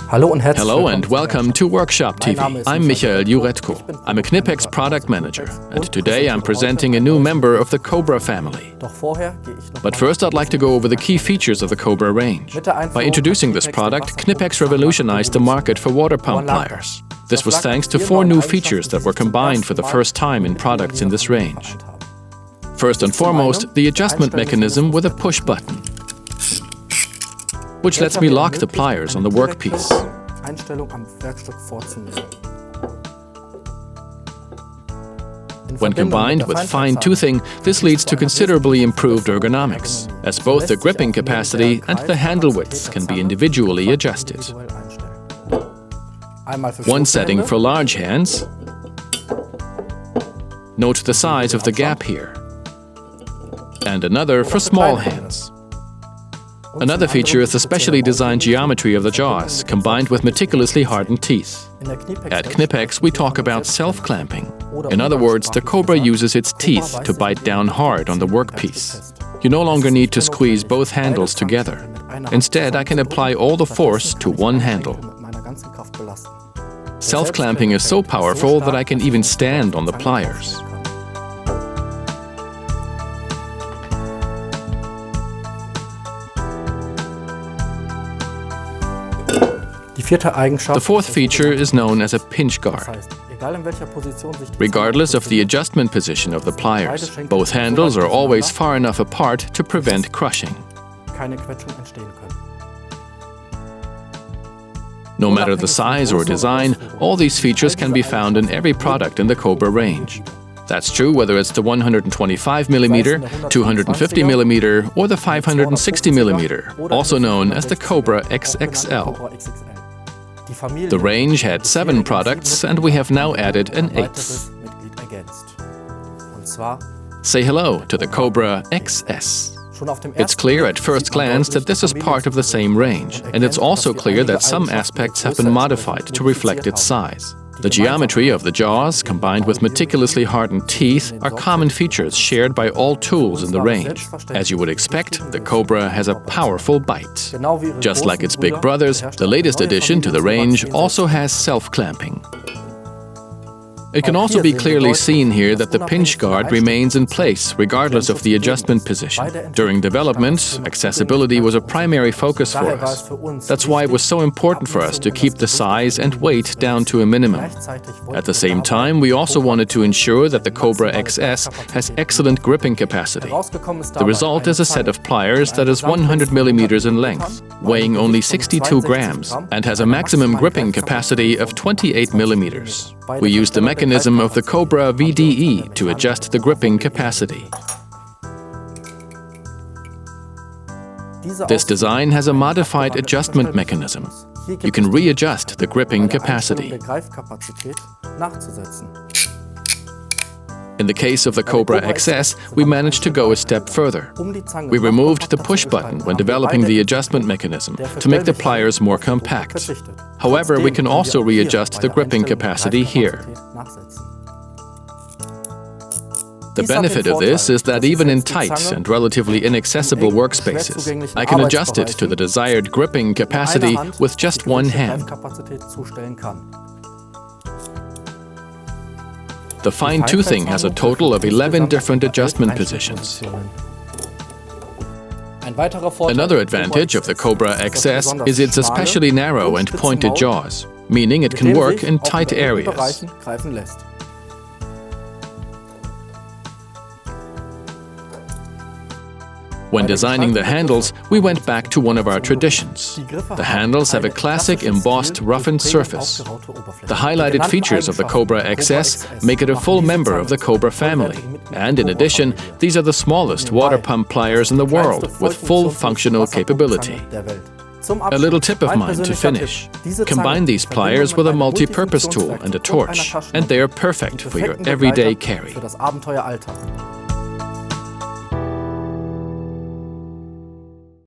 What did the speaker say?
Hello and welcome to Workshop TV. I'm Michael Juretko. I'm a Knipex product manager, and today I'm presenting a new member of the Cobra family. But first I'd like to go over the key features of the Cobra range. By introducing this product, Knipex revolutionized the market for water pump pliers. This was thanks to 4 new features that were combined for the first time in products in this range. First and foremost, the adjustment mechanism with a push button, which lets me lock the pliers on the workpiece. When combined with fine-toothing, this leads to considerably improved ergonomics, as both the gripping capacity and the handle width can be individually adjusted. One setting for large hands. Note the size of the gap here. And another for small hands. Another feature is the specially designed geometry of the jaws, combined with meticulously hardened teeth. At Knipex, we talk about self-clamping. In other words, the Cobra uses its teeth to bite down hard on the workpiece. You no longer need to squeeze both handles together. Instead, I can apply all the force to one handle. Self-clamping is so powerful that I can even stand on the pliers. The fourth feature is known as a pinch guard. Regardless of the adjustment position of the pliers, both handles are always far enough apart to prevent crushing. No matter the size or design, all these features can be found in every product in the Cobra range. That's true whether it's the 125mm, 250mm, or the 560mm, also known as the Cobra XXL. The range had 7 products, and we have now added an 8th. Say hello to the Cobra XS. It's clear at first glance that this is part of the same range, and it's also clear that some aspects have been modified to reflect its size. The geometry of the jaws, combined with meticulously hardened teeth, are common features shared by all tools in the range. As you would expect, the Cobra has a powerful bite. Just like its big brothers, the latest addition to the range also has self-clamping. It can also be clearly seen here that the pinch guard remains in place regardless of the adjustment position. During development, accessibility was a primary focus for us. That's why it was so important for us to keep the size and weight down to a minimum. At the same time, we also wanted to ensure that the Cobra XS has excellent gripping capacity. The result is a set of pliers that is 100mm in length, weighing only 62 grams, and has a maximum gripping capacity of 28mm. We used the mechanism of the Cobra VDE to adjust the gripping capacity. This design has a modified adjustment mechanism. You can readjust the gripping capacity. In the case of the Cobra XS, we managed to go a step further. We removed the push button when developing the adjustment mechanism to make the pliers more compact. However, we can also readjust the gripping capacity here. The benefit of this is that even in tight and relatively inaccessible workspaces, I can adjust it to the desired gripping capacity with just one hand. The fine-toothing has a total of 11 different adjustment positions. Another advantage of the Cobra XS is its especially narrow and pointed jaws, meaning it can work in tight areas. When designing the handles, we went back to one of our traditions. The handles have a classic embossed roughened surface. The highlighted features of the Cobra XS make it a full member of the Cobra family. And in addition, these are the smallest water pump pliers in the world with full functional capability. A little tip of mine to finish. Combine these pliers with a multi-purpose tool and a torch, and they are perfect for your everyday carry.